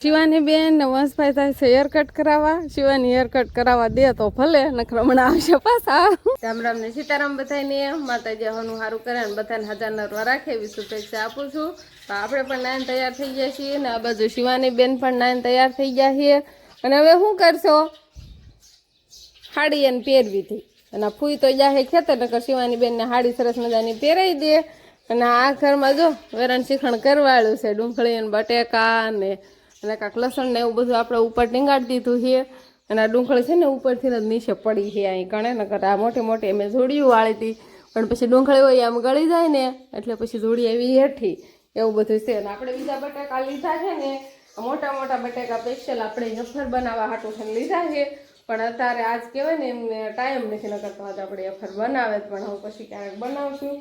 શિવાની બેન ને વંશભાઈ થાય છે હેર કટ કરાવવા. શિવાની હેર કટ કરાવવા દે તો ભલે, નકર હમણાં આવશે પાછા. રામ રામ ને સીતારામ બધાને. માતાજી હનું સારું કરે ને બધાને હજાર નરવા રાખે એવી શુભેચ્છા આપું છું. તો આપણે પણ નાઈન તૈયાર થઈ ગયા છીએ ને આ બાજુ શિવાની બેન પણ નાઈન તૈયાર થઈ ગયા છીએ. અને હવે શું કરશો? હાડી એને પહેરવી હતી અને ફૂઈ તો જાહે ખેતર, નકર શિવાની બેન ને હાડી સરસ મજાની પહેરાઈ દે. અને આ ઘરમાં જો વેરણ શીખણ કરવાળું છે, ડુંગળી અને બટેકા ને અને કાંક લસણ ને એવું બધું આપણે ઉપર ટીંગાડી દીધું છે. અને આ ડુંગળી છે ને ઉપરથી જ નીચે પડી છે અહીં કણે, નકર આ મોટી મોટી અમે જોડિયું વાળી હતી પણ પછી ડુંગળી હોય આમ ગળી જાય ને એટલે પછી જોડી આવી હેઠી, એવું બધું છે. અને આપણે બીજા બટેકા લીધા છે ને મોટા મોટા બટેકા સ્પેશિયલ આપણે એફર બનાવવા હાટું છે લીધા છે, પણ અત્યારે આજ કહેવાય ને એમને ટાઈમ નથી, નકર તો આજ આપણે એફર બનાવે પણ હું પછી ક્યારેક બનાવશું.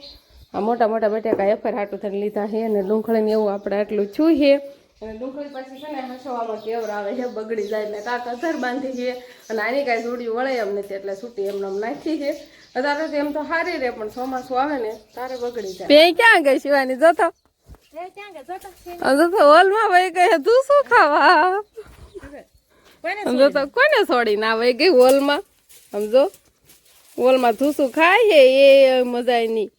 આ મોટા મોટા બટેકા એફર હાટું થઈને લીધા છે અને ડુંગળીને એવું આપણે આટલું છું છે. અને ડુંગળી પછી છે ને હસવામાં કેવર આવે છે, બગડી જાય એટલે કાંક અધર બાંધી છે. અને આની કાંઈ જોડી વળે એમ નથી એટલે છૂટી એમને નાખી છે. અત્યારે તો એમ તો સારી રહે પણ ચોમાસું આવે ને તારે બગડી જાય. બે ક્યાં ગઈ શિવાની? જોતો હોલમાં વહી ગઈ. તું શું ખાવા સમજો? તો કોને છોડી ના વહી ગઈ હોલમાં? સમજો હોલમાં તું શું ખાય છે એ મજા નહીં.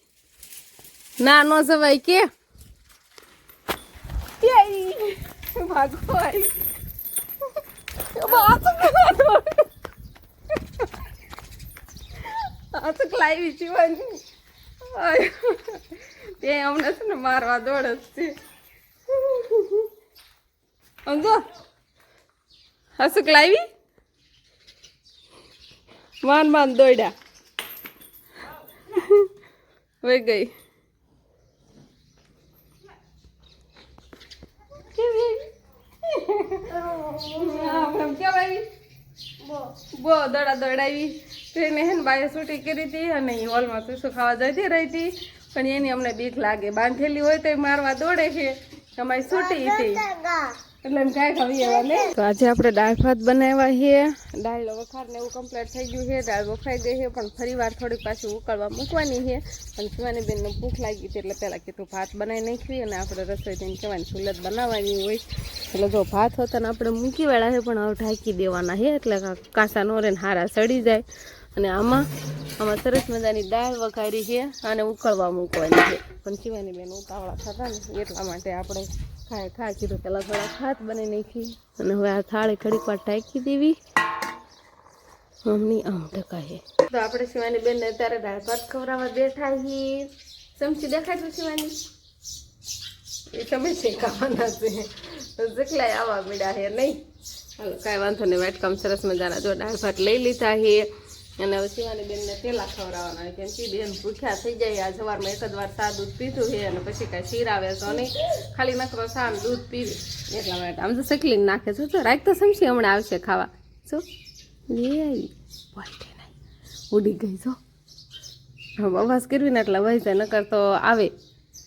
ના નો જવાય કે લાવી જીવાની તે અમને છે ને મારવા દોડ જ છે. સમજો હસુક લાવી માન દોડ્યા વહી ગઈ. બો દોડાવી તેને હે ને બાએ છૂટી કરી હતી અને હોલમાં શું ખાવા જતી રહી હતી, પણ એની અમને બીક લાગે. બાંધેલી હોય તો મારવા દોડે છે, અમારી છૂટી હતી એટલે એમ કાંઈ ખાવી એવા ને. તો આજે આપણે દાળ ભાત બનાવ્યા છે. દાળ વખાર ને એવું કમ્પ્લીટ થઈ ગયું છે, દાળ વખાઈ ગઈ છે પણ ફરી વાર થોડીક પાછી ઉકળવા મૂકવાની છે. અને શિવાની બેનને ભૂખ લાગી હતી એટલે પહેલાં કીધું ભાત બનાવી નાખવી અને આપણે રસોઈ થઈને કહેવાની સુલત બનાવવાની હોય. એટલે જો ભાત હોતા આપણે મૂકી વાળા છે પણ હવે ઢાંકી દેવાના છે એટલે કાસા નો રે હારા સડી જાય. અને આમાં સરસ મજાની દાળ વઘારી છે અને ઉકળવા મૂકવાની છે, પણ શિવાની બેન ઉતાવળા થતા ને એટલા માટે આપણે ખા કીધું પેલા થોડા ભાત બનાવી નાખી. અને હવે આ થાળી ઘડીક વાર ઢાંકી દેવી. મમ્મી આમ ઢકાય. તો આપણે શિવાની બેનને અત્યારે દાળ ભાત ખવડાવવા બેઠા છીએ. ચમચી દેખાય તો શિવાની એ તમે શેકાવાના છે જેટલાય આવા મીડા છે નહીં. હાલો કાંઈ વાંધો નહીં. વાટકામ સરસ મજાના જો દાળ ભાત લઈ લીધા છે અને હવે શિવાની બેનને પેલા ખવડાવવાના હોય કેમ કે બેન ભૂખ્યા થઈ જાય. આ સવારમાં એક જ વાર ચા દૂધ પીધું છે અને પછી કાંઈ શીર આવે તો નહીં, ખાલી નકરો ચા દૂધ પીવી એટલા માટે. આમ તો સકલીને નાખે છો તો રાખ તો સમજી હમણાં આવશે ખાવા. શું લે આવી ઉડી ગઈ છો હવે અવાજ કરવી ને એટલે વહી જાય, નકર તો આવે.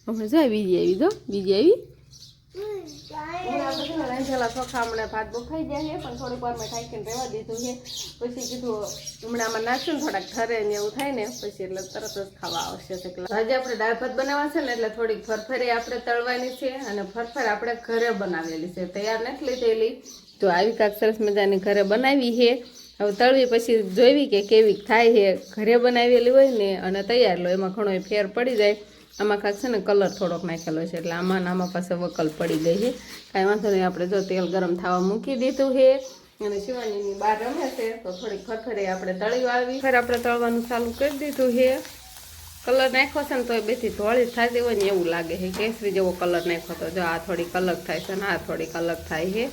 હમણાં જાય બીજી આવી જો બીજી આવી. ચોખા હમણાં ભાત બફાઈ જાય છે પણ થોડીક વાર મેં ઠાકીને રહેવા દીધું છે. પછી કીધું હમણાં આમાં નાખ્યું ને થોડાક ઠરે ને એવું થાય ને પછી એટલે તરત જ ખાવા આવશે. આજે આપણે દાળ ભાત બનાવવા છે ને એટલે થોડીક ફરફરી આપણે તળવાની છે અને ફરફર આપણે ઘરે બનાવેલી છે, તૈયાર નથી લીધેલી. તો આવી કાંક સરસ મજાની ઘરે બનાવી છે. હવે તળવી પછી જોઈવી કે કેવી થાય છે. ઘરે બનાવેલી હોય ને અને તૈયાર લો એમાં ઘણો ફેર પડી જાય. આમાં કાંક છે ને કલર થોડોક નાખેલો છે એટલે આમાં પાસે વકલ પડી ગઈ છે. કાંઈ વાંધો નહીં. આપણે જો તેલ ગરમ થવા મૂકી દીધું છે અને શિવાનીની બહાર રમે છે તો થોડીક ફરફરી આપણે તળી વાળવી. ફરી આપણે તળવાનું ચાલુ કરી દીધું છે. કલર નાખ્યો છે ને તો એ બેથી ધોળી થતી હોય ને એવું લાગે છે, કેસરી જેવો કલર નાખ્યો તો જો આ થોડીક અલગ થાય છે ને આ થોડીક અલગ થાય છે.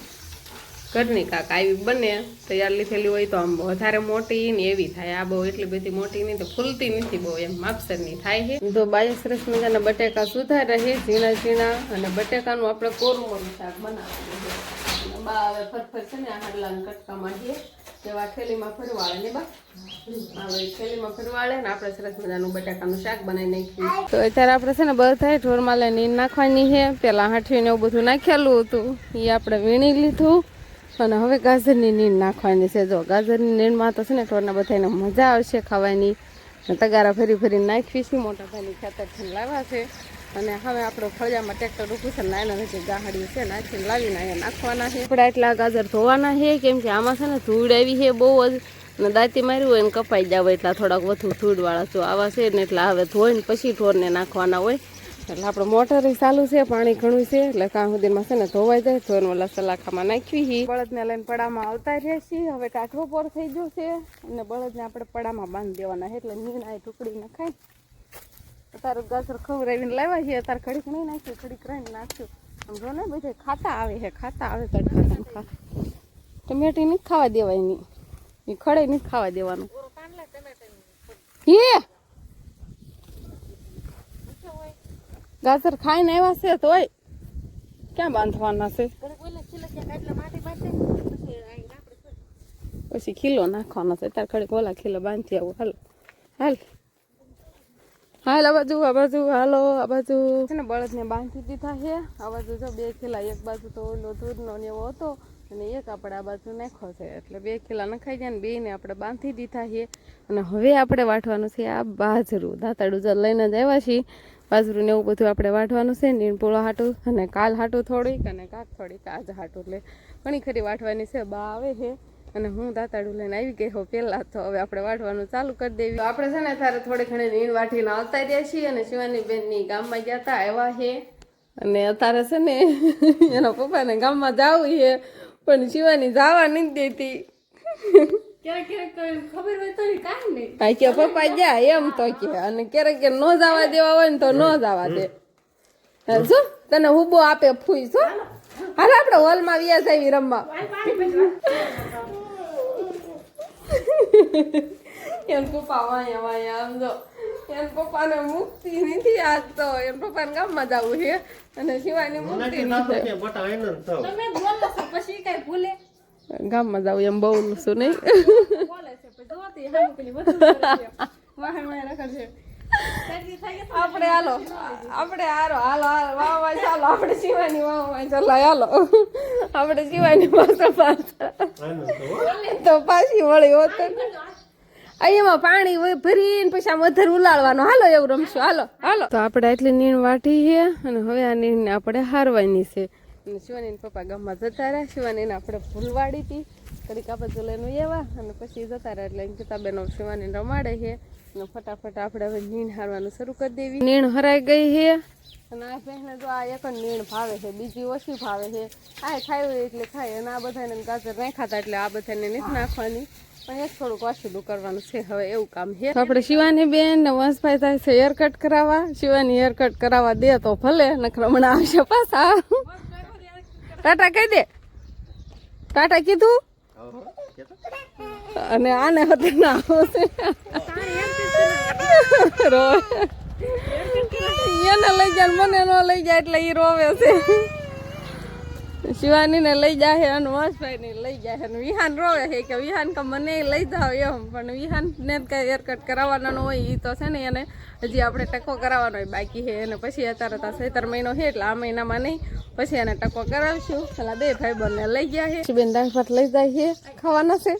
ઘરની કાંક આવી બને તૈયાર લીધેલી હોય તો આમ વધારે મોટી ને એવી થાય. આ બહુ એટલી બધી મોટી નહીં તો ફૂલતી નથી બહુ, એમ માપસરની થાય છે. તો બાય સરસ મજાના બટેકા સુધારે છે ઝીણા ઝીણા અને બટેકાનું આપણે કોરમોનું શાક બનાવવાનું. બા હવે ફરફર છે ને આ હાડલાના કટકામાં છે જેવા થેલીમાં ફરવાળે ને બા હવે થેલીમાં ફરવાળે ને આપણે સરસ મજાનું બટાકાનું શાક બનાવી નાખ્યું. તો અત્યારે આપણે છે ને બધા ઢોરમાં લઈને નાખવાની છે. પેલા હાંઠવીને એવું બધું નાખેલું હતું એ આપણે વીણી લીધું અને હવે ગાજરની નીણ નાખવાની છે. જો ગાજરની નીણમાં તો છે ને ઢોરના બધાને મજા આવશે ખાવાની. તગારા ફરી ફરી નાખવી છે. મોટા ભાઈની ખેતરથી લાવવા છે અને હવે આપણો ફળિયામાં ટ્રેક્ટર ઊભું છે ને એના નીચે ગાહડી છે નાખીને લાવીને અહીંયા નાખવાના છે. આપણે એટલા ગાજર ધોવાના છે કેમ કે આમાં છે ને ધૂળ આવી છે બહુ જ, અને દાંતી માર્યું હોય ને કપાઈ જાવ એટલા થોડાક વધુ ધૂળવાળા જો આવા છે ને એટલે હવે ધોઈને પછી ઢોરને નાખવાના હોય. એટલે આપણે મોટર ચાલુ છે, પાણી ઘણું છે એટલે કાં સુધીમાં છે ને ધોવાઈ જાય. ધોઈને ઓલા સલાખામાં નાખવી. બળદને લઈને પડામાં આવતા રહ્યા છીએ. હવે કાઠવો પોર થઈ ગયો છે અને બળદને આપણે પડામાં બાંધી દેવાના છે એટલે નીણ આ ટુકડી નખાય. તારું ગાજર ખવડાવીને લાવ્યા છીએ, તાર ઘડીક નહીં નાખ્યું, ઘડીક રહીને નાખ્યું. સમજો ને બધે ખાતા આવે છે, ખાતા આવે તડકા. ટમેટી નથી ખાવા દેવાય, નહીં એ ખડે નથી ખાવા દેવાનું. ગાજર ખાઈને આવ્યા છે તોય ક્યાં બાંધવાના છે? પછી ખીલો નાખવાનો છે. તાર ખડે ઓલા ખીલો બાંધી આવું. હાલો હાલ હાલ આ બાજુ હાલો આ બાજુ છે ને બળદને બાંધી દીધા છે. આ બાજુ જો 2 ખીલા, એક બાજુ તો ઓલો દૂધનો ને એવો હતો અને એક આપણે આ બાજુ નાખો છે એટલે 2 ખીલા નખાઈ જાય ને 2ને આપણે બાંધી દીધા છે. અને હવે આપણે વાટવાનું છે આ બાજરું. દાંતાડું જ લઈને જ આવ્યા છીએ. બાજરું ને એવું બધું આપણે વાટવાનું છે. નીણપોળો હાટું અને કાલ હાટું થોડીક અને કાક થોડીક આજ હાટું, એટલે ઘણી ખરી વાટવાની છે. બા આવે છે અને હું દાંતાડું લઈને આવી ગઈ હો પહેલા. તો હવે આપણે વાટવાનું ચાલુ કરી દેવી. તો આપણે છે ને ત્યારે થોડી ઘણી નીણ વાટીને આવતા રહ્યા છીએ અને શિવાની બેનની ગામમાં ગયા હતા, આવ્યા છે. અને અત્યારે છે ને એના પપ્પાને ગામમાં જવું છે પણ શિવાની જવા નથી દેતી. ખબર હોય તો કાંઈ નહીં કે પપ્પા ગયા એમ તો કે, અને ક્યારેક ન જવા દેવા હોય ને તો ન જવા દે. જો તને હુબો આપે ફૂઈ છો. હાલ આપણે હોલમાં વ્યાસ આવી રમવા. એન પપ્પા વાયા વાયા આમ જો એન પપ્પાને મુક્તિ નથી આજ તો. એન પપ્પાને ગામમાં જવું છે અને શિવાની મુક્તિ નથી. પછી કઈ ભૂલે ગામમાં જવું એમ બહુ શું નહીં. આપણે હાલો વાહ ચાલો આપણે શિવાની વાહ ચાલો હાલો આપણે શિવાની પાછા તો પાછી વળી હોત. અહીંયામાં પાણી ભરીને પછી આમ વધારે ઉલાળવાનું. હાલો એવું રમશું. હાલો હાલો. તો આપણે એટલી નીણ વાટી છે અને હવે આ નીણને આપણે હારવાની છે. અને શિવાની પપ્પા ગામમાં જતા રહ્યા. શિવાનીને આપણે ફૂલવાડી હતી, કડીક આપણે લઈને એવા અને પછી જતા રહ્યા. એટલે કિતાબેનો શિવાની રમાડે છે અને ફટાફટ આપણે હવે નીણ હારવાનું શરૂ કરી દેવી. નીણ હરાઈ ગઈ છે અને આ બહેને જો આ એક જ નીણ ભાવે છે, બીજી ઓછી ભાવે છે. આ ખાવી એટલે ખાય અને આ બધાને ગાજર નહીં ખાતા એટલે આ બધાને નથી નાખવાની, પણ એક થોડુંક વાસુદું કરવાનું છે. હવે એવું કામ છે. આપણે શિવાની બેન ને વંશભાઈ થાય છે હેરકટ કરાવવા. શિવાની હેરકટ કરાવવા દે તો ભલે, નકર હમણાં આવશે પાછા. ટાટા કહી દે. ટાટા કીધું અને આને હતું ના એને લઈ જાય મને ન લઈ જાય એટલે ઈ રોવે છે. શિવાની ને લઈ જાય અને વંશભાઈ ને લઈ જાય અને વિહાન રોવે છે કે વિહાન કે મને લઈ જાવ એમ. પણ વિહાન ને કઈ હેરકટ કરાવવાનો હોય એ તો છે ને એને હજી આપણે ટકો કરાવવાનો હોય બાકી છે. અને પછી અત્યારે તો 17 મહિનો છે એટલે આ મહિનામાં નહીં, પછી એને ટકો કરાવશું. પેલા 2 ભાઈ બંને લઈ ગયા છે. બેન દાળ ભાત લઈ જાય છે, ખાવાના છે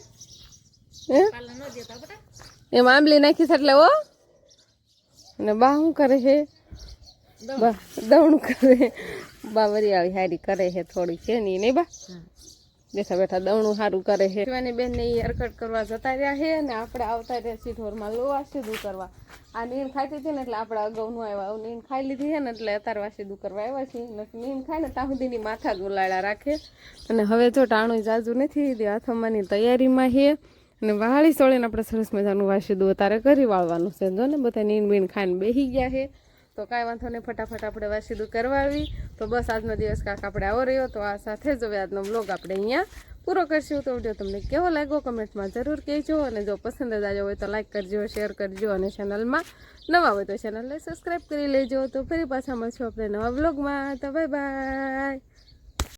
એમ આંબલી નાખીશ એટલે ઓ. અને બા શું કરે છે? બા દવણું કરે. બા વરી આવી હારી કરે છે થોડી છે નહીં બા બેઠા બેઠા દવણું સારું કરે છે. શિવાની બેન ને હેરકટ કરવા જતા રહ્યા છે અને આપણે આવતા રહ્યા છીએ ઢોરમાં લોવા સીધું કરવા. આ નીણ ખાતી હતી ને એટલે આપણે અગાઉનું આવ્યા. નીણ ખાઈ લીધી છે ને એટલે અત્યારે સીધું કરવા આવ્યા છીએ. નીણ ખાય ને ત્યાં સુધીની માથા ગુલાડા રાખે. અને હવે જો ટાણું જાજુ નથી, હાથમાંની તૈયારીમાં છે અને વાળી સોળીને આપણે સરસ મજાનું વાસીદું અત્યારે કરી વાળવાનું છે. જો ને બધા નીણ બીણ ખાઈને બેસી ગયા છે તો કાંઈ વાંધો નહીં, ફટાફટ આપણે વાસીદું કરવાવી. તો બસ આજનો દિવસ કાંક આપણે આવો રહ્યો. તો આ સાથે જ હવે આજનો વ્લોગ આપણે અહીંયા પૂરો કરશું. તો વિડીયો તમને કેવો લાગ્યો કમેન્ટમાં જરૂર કહેજો. અને જો પસંદ જ આવ્યો હોય તો લાઈક કરજો, શેર કરજો અને ચેનલમાં નવા હોય તો ચેનલને સબસ્ક્રાઈબ કરી લેજો. તો ફરી પાછા મળશું આપણે નવા વ્લોગમાં. તો બાય બાય.